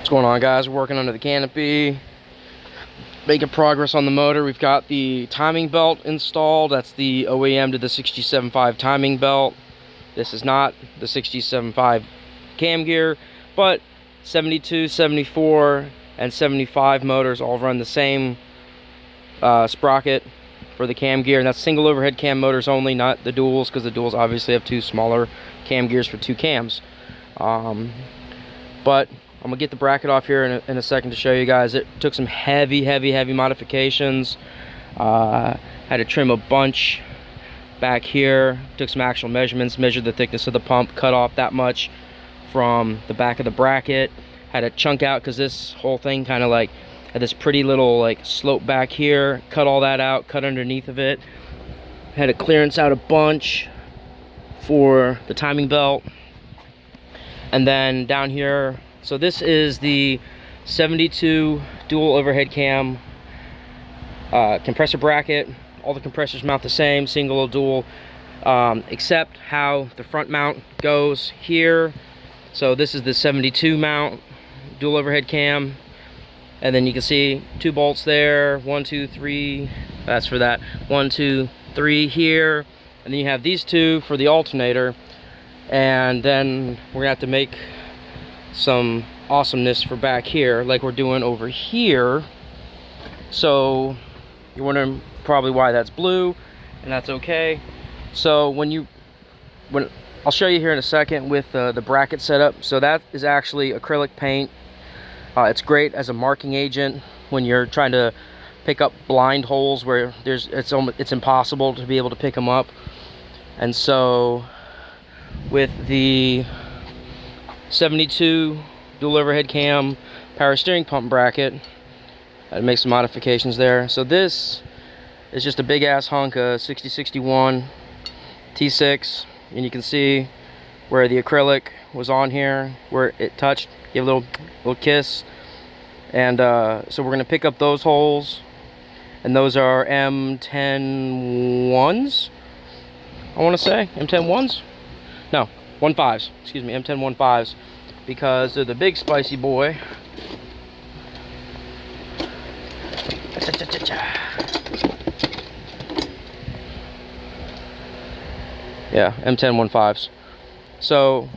What's going on, guys? We're working under the canopy, making progress on the motor. We've got the timing belt installed. That's the OEM to the 67.5 timing belt. This is not the 67.5 cam gear, but 72, 74, and 75 motors all run the same sprocket for the cam gear, and that's single overhead cam motors only, not the duals, because the duals obviously have two smaller cam gears for two cams. But I'm gonna get the bracket off here in a second to show you guys. It took some heavy modifications. Had to trim a bunch back here. Took some actual measurements, measured the thickness of the pump, cut off that much from the back of the bracket. Had to chunk out because this whole thing kind of like had this pretty little like slope back here. Cut all that out, cut underneath of it. Had to clearance out a bunch for the timing belt. And then down here, so this is the 72 dual overhead cam compressor bracket. All the compressors mount the same, single or dual, except how the front mount goes here. So this is the 72 mount dual overhead cam, and then you can see two bolts there, 1, 2, 3, that's for that, 1, 2, 3 here, and then you have these two for the alternator. And then we're gonna have to make some awesomeness for back here like we're doing over here. So you're wondering probably why that's blue, and that's okay. So when I'll show you here in a second with the bracket setup. So that is actually acrylic paint. It's great as a marking agent when you're trying to pick up blind holes where it's impossible to be able to pick them up. And so with the 72 dual overhead cam power steering pump bracket, I'd make some modifications there. So this is just a big ass hunk of 6061 T6, and you can see where the acrylic was on here, where it touched, give a little kiss. And so we're gonna pick up those holes, and those are M10 ones, I want to say M10 ones. No, 1.5s, excuse me, M10 1.5s, because they're the big spicy boy. Yeah, M10 1.5s. So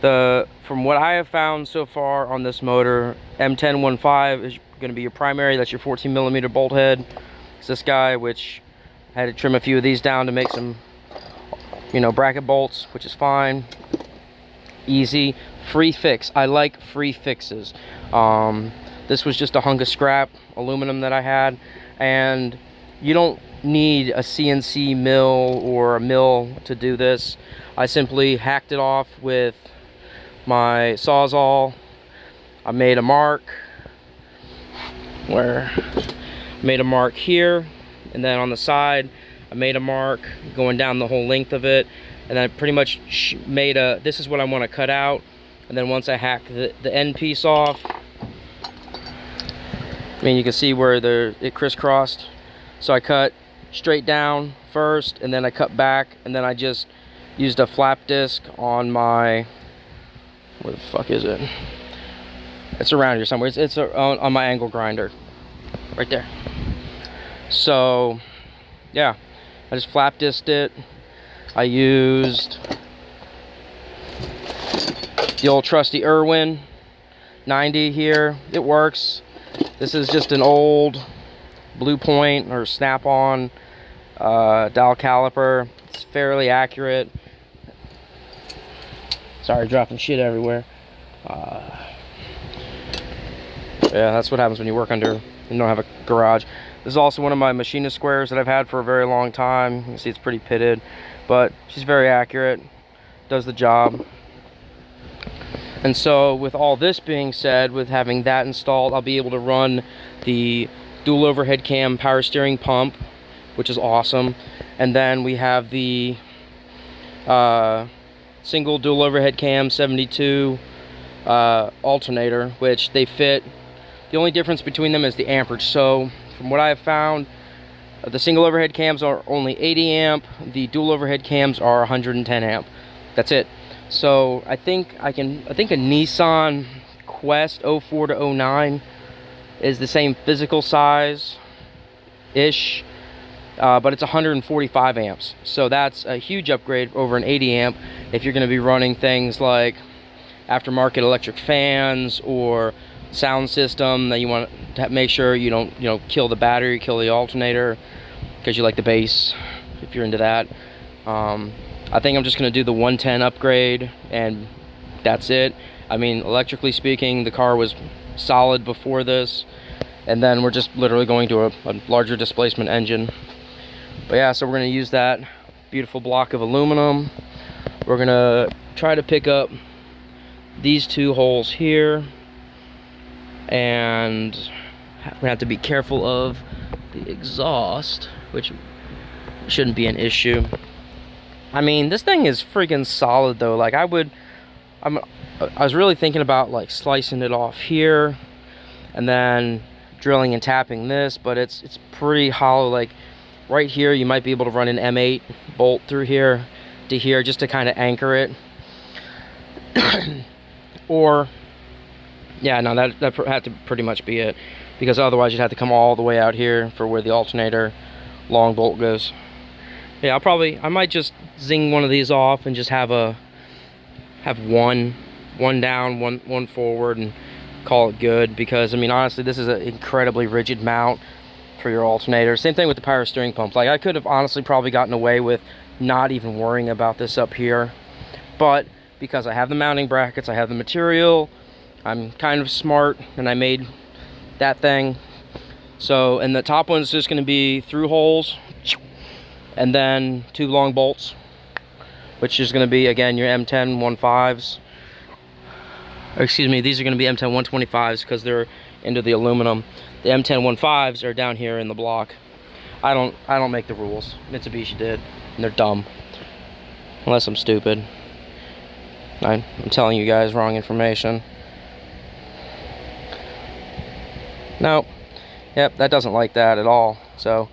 from what I have found so far on this motor, M10 1.5 is going to be your primary. That's your 14mm bolt head. It's this guy, which I had to trim a few of these down to make some, you know, bracket bolts, which is fine. Easy, free fix. I like free fixes. This was just a hunk of scrap aluminum that I had, and you don't need a CNC mill or a mill to do this. I simply hacked it off with my Sawzall. I made a mark here, and then on the side I made a mark going down the whole length of it, and then I pretty much made this is what I want to cut out. And then once I hacked the end piece off, I mean, you can see where it crisscrossed. So I cut straight down first, and then I cut back, and then I just used a flap disc on my, where the fuck is it? It's around here somewhere. It's on my angle grinder, right there. So yeah, I just flap disced it. I used the old trusty Irwin 90 here. It works. This is just an old Blue Point or Snap-on dial caliper. It's fairly accurate. Sorry, dropping shit everywhere. Yeah, that's what happens when you work under, you don't have a garage. This is also one of my machinist squares that I've had for a very long time. You can see it's pretty pitted, but she's very accurate, does the job. And so with all this being said, with having that installed, I'll be able to run the dual overhead cam power steering pump, which is awesome. And then we have the single dual overhead cam 72 alternator, which they fit. The only difference between them is the amperage. So from what I have found, the single overhead cams are only 80 amp, the dual overhead cams are 110 amp. That's it. So I think a Nissan Quest 04 to 09 is the same physical size ish, but it's 145 amps, so that's a huge upgrade over an 80 amp if you're going to be running things like aftermarket electric fans or sound system that you want to make sure you don't kill the battery, kill the alternator, because you like the bass if you're into that. I think I'm just going to do the 110 upgrade and that's it. I mean, electrically speaking, the car was solid before this, and then we're just literally going to a larger displacement engine. But yeah, so we're going to use that beautiful block of aluminum. We're going to try to pick up these two holes here, and we're going to have to be careful of the exhaust, which shouldn't be an issue. I mean, this thing is freaking solid though. Like I was really thinking about like slicing it off here and then drilling and tapping this, but it's pretty hollow. Like right here you might be able to run an M8 bolt through here to here just to kind of anchor it. Or yeah, no, that had to pretty much be it, because otherwise you'd have to come all the way out here for where the alternator long bolt goes. Yeah, I might just zing one of these off and just have one down, one forward, and call it good. Because I mean, honestly, this is an incredibly rigid mount for your alternator. Same thing with the power steering pump. Like I could have honestly probably gotten away with not even worrying about this up here, but because I have the mounting brackets, I have the material, I'm kind of smart, and I made that thing. So, and the top one's just going to be through holes, and then 2 long bolts, which is going to be, again, your M10 1.5s. Excuse me, these are going to be M10 125s because they're into the aluminum. The M10 1.5s are down here in the block. I don't make the rules. Mitsubishi did, and they're dumb. Unless I'm stupid. I'm telling you guys wrong information. Nope. Yep, that doesn't like that at all. So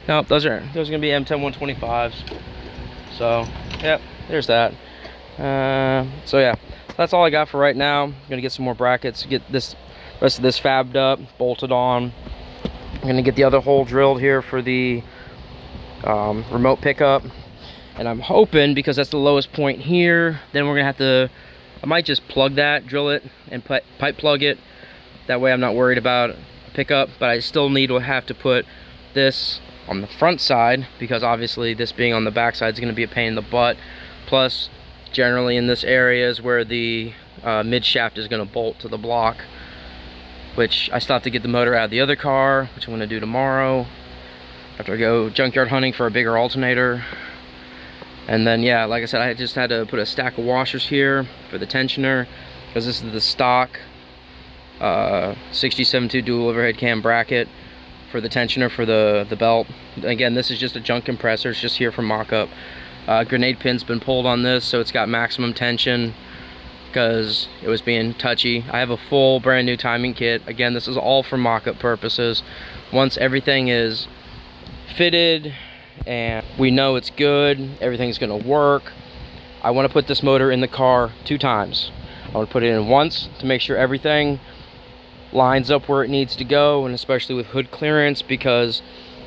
nope, those are gonna be M10 125s. So yep, there's that. So yeah, that's all I got for right now. I'm gonna get some more brackets, get this rest of this fabbed up, bolted on. I'm gonna get the other hole drilled here for the remote pickup, and I'm hoping, because that's the lowest point here, then we're gonna have to, I might just plug that, drill it, and pipe plug it. That way I'm not worried about pickup, but I still have to put this on the front side, because obviously this being on the back side is going to be a pain in the butt. Plus, generally in this area is where the mid shaft is going to bolt to the block, which I still have to get the motor out of the other car, which I'm going to do tomorrow after I go junkyard hunting for a bigger alternator. And then yeah, like I said, I just had to put a stack of washers here for the tensioner, because this is the stock 67.2 dual overhead cam bracket for the tensioner for the belt. Again, this is just a junk compressor. It's just here from mock-up. Grenade pin's been pulled on this, so it's got maximum tension because it was being touchy. I have a full brand new timing kit. Again, this is all for mock-up purposes. Once everything is fitted and we know it's good, everything's gonna work, I want to put this motor in the car 2 times. I want to put it in once to make sure everything lines up where it needs to go, and especially with hood clearance, because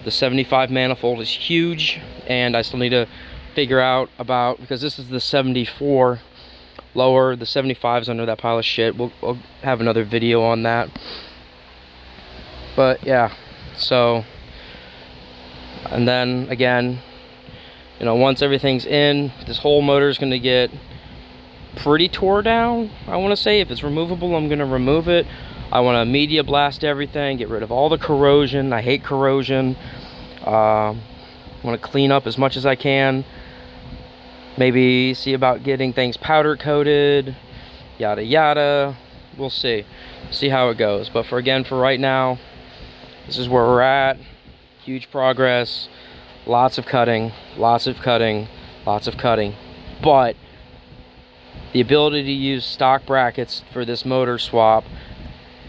the 75 manifold is huge, and I still need to figure out about, because this is the 74 lower, the 75's under that pile of shit. We'll have another video on that. But yeah, so, and then again, you know, once everything's in, this whole motor is going to get pretty tore down. I want to say, if it's removable, I'm going to remove it. I want to media blast everything, get rid of all the corrosion. I hate corrosion. I want to clean up as much as I can. Maybe see about getting things powder coated, yada yada. We'll see how it goes. But for right now, this is where we're at. Huge progress, lots of cutting, lots of cutting, lots of cutting. But the ability to use stock brackets for this motor swap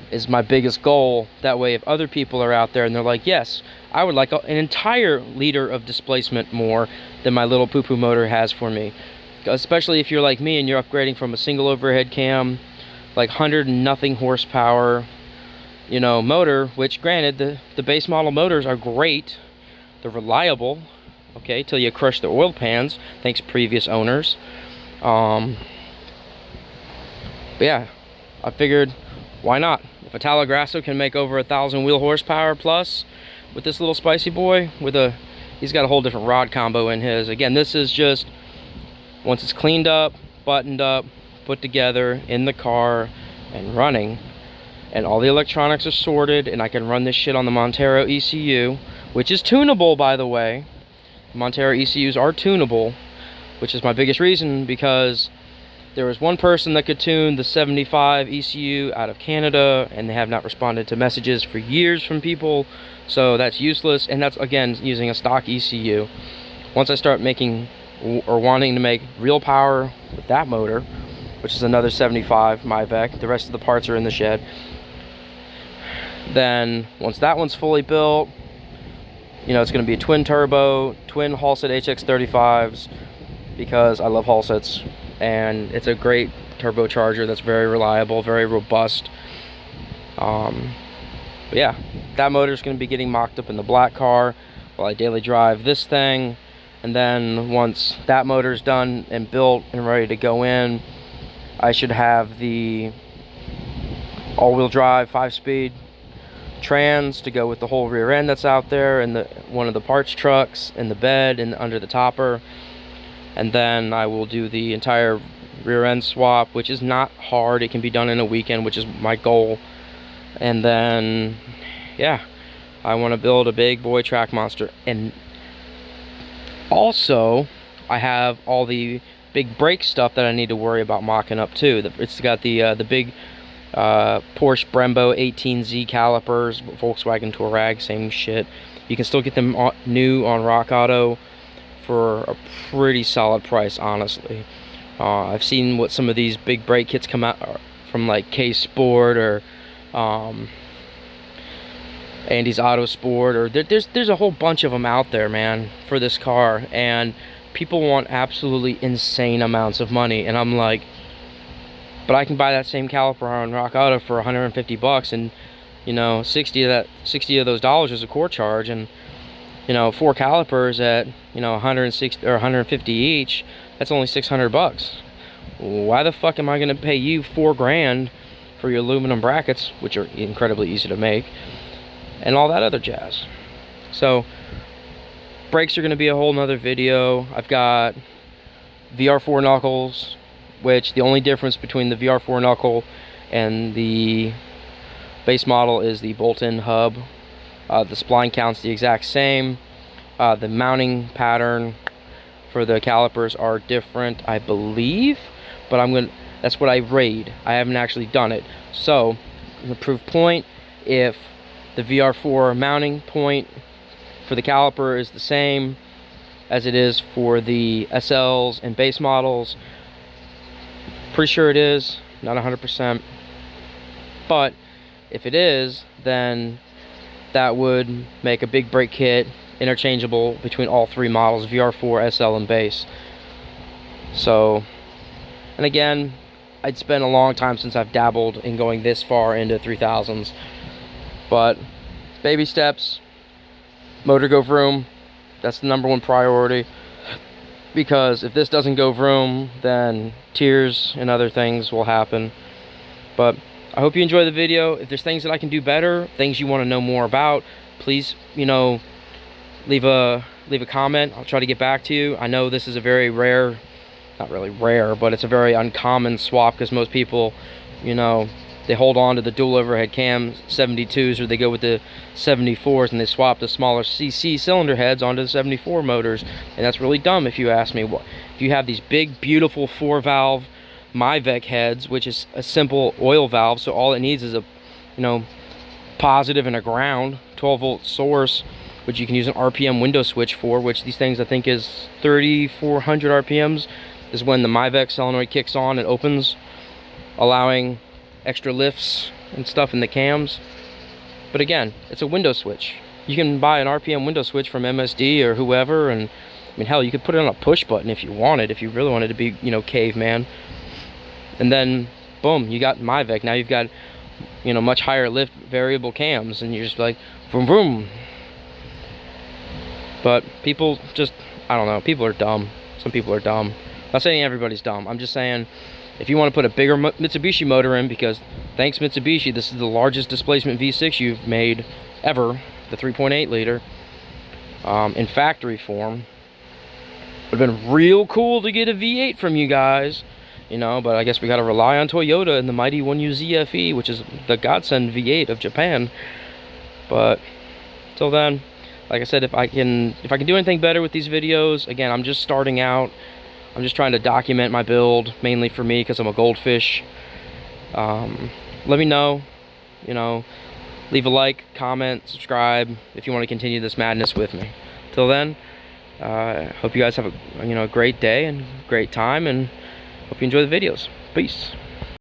is my biggest goal. That way, if other people are out there and they're like, yes, I would like an entire liter of displacement more than my little poo-poo motor has for me. Especially if you're like me and you're upgrading from a single overhead cam like 100 and nothing horsepower, you know, motor, which granted, the base model motors are great. They're reliable, okay, till you crush the oil pans, thanks previous owners. But yeah, I figured, why not? If a Talagrasso can make over 1,000 wheel horsepower plus with this little spicy boy, he's got a whole different rod combo in his. Again, this is just, once it's cleaned up, buttoned up, put together in the car and running, and all the electronics are sorted, and I can run this shit on the Montero ECU, which is tunable, by the way. Montero ECUs are tunable, which is my biggest reason, because there was one person that could tune the 75 ECU out of Canada, and they have not responded to messages for years from people, so that's useless. And that's, again, using a stock ECU. Once I start making or wanting to make real power with that motor, which is another 75 MyVec, the rest of the parts are in the shed, then once that one's fully built, you know, it's going to be a twin turbo, twin Halset HX35s, because I love Halsets, and it's a great turbocharger that's very reliable, very robust. But yeah, that motor is going to be getting mocked up in the black car while I daily drive this thing. And then once that motor's done and built and ready to go in, I should have the all-wheel drive 5-speed trans to go with the whole rear end that's out there, and one of the parts trucks, and the bed, and under the topper. And then I will do the entire rear end swap, which is not hard. It can be done in a weekend, which is my goal. And then, yeah, I want to build a big boy track monster. And also, I have all the big brake stuff that I need to worry about mocking up too. It's got the big Porsche Brembo 18Z calipers, Volkswagen Touareg, same shit. You can still get them new on Rock Auto for a pretty solid price, honestly. I've seen what some of these big brake kits come out from, like K Sport or Andy's Auto Sport, or there's a whole bunch of them out there, man, for this car, and people want absolutely insane amounts of money, and I'm like, but I can buy that same caliper on Rock Auto for 150 bucks, and you know, 60 of those dollars is a core charge, and you know, 4 calipers at, you know, 160 or 150 each, that's only 600 bucks. Why the fuck am I going to pay you $4 grand for your aluminum brackets, which are incredibly easy to make, and all that other jazz? So brakes are going to be a whole nother video. I've got VR4 knuckles, which the only difference between the VR4 knuckle and the base model is the bolt-in hub. The spline count's the exact same. The mounting pattern for the calipers are different, I believe, but that's what I raid. I haven't actually done it. So, the proof point, if the VR4 mounting point for the caliper is the same as it is for the SLs and base models, pretty sure it is, not 100%, but if it is, then that would make a big brake kit interchangeable between all 3 models, VR4, SL, and base. So, and again, I'd spent a long time since I've dabbled in going this far into 3000s, but baby steps, motor go vroom, that's the #1 priority, because if this doesn't go vroom, then tears and other things will happen. But I hope you enjoy the video. If there's things that I can do better, things you want to know more about, please, you know, leave a comment. I'll try to get back to you. I know this is a very rare, not really rare, but it's a very uncommon swap, because most people, you know, they hold on to the dual overhead cam 72s, or they go with the 74s and they swap the smaller CC cylinder heads onto the 74 motors, and that's really dumb if you ask me. If you have these big beautiful 4-valve MyVec heads, which is a simple oil valve, so all it needs is a, you know, positive and a ground, 12-volt source, which you can use an RPM window switch for, which these things I think is 3,400 RPMs is when the MyVec solenoid kicks on and opens, allowing extra lifts and stuff in the cams. But again, it's a window switch. You can buy an RPM window switch from MSD or whoever, and I mean, hell, you could put it on a push button if you wanted, if you really wanted to be, you know, caveman. And then boom, you got Myvec. Now you've got, you know, much higher lift variable cams, and you're just like, vroom, vroom. But people just, I don't know, people are dumb. Some people are dumb. I'm not saying everybody's dumb. I'm just saying, if you want to put a bigger Mitsubishi motor in, because thanks Mitsubishi, this is the largest displacement V6 you've made ever, the 3.8 liter, in factory form. Would have been real cool to get a V8 from you guys, you know, but I guess we got to rely on Toyota and the mighty 1U ZFE, which is the godsend V8 of Japan. But till then, like I said, if I can do anything better with these videos, again, I'm just starting out. I'm just trying to document my build, mainly for me, because I'm a goldfish. Let me know, you know, leave a like, comment, subscribe if you want to continue this madness with me. Till then, hope you guys have a great day and great time, and hope you enjoy the videos. Peace.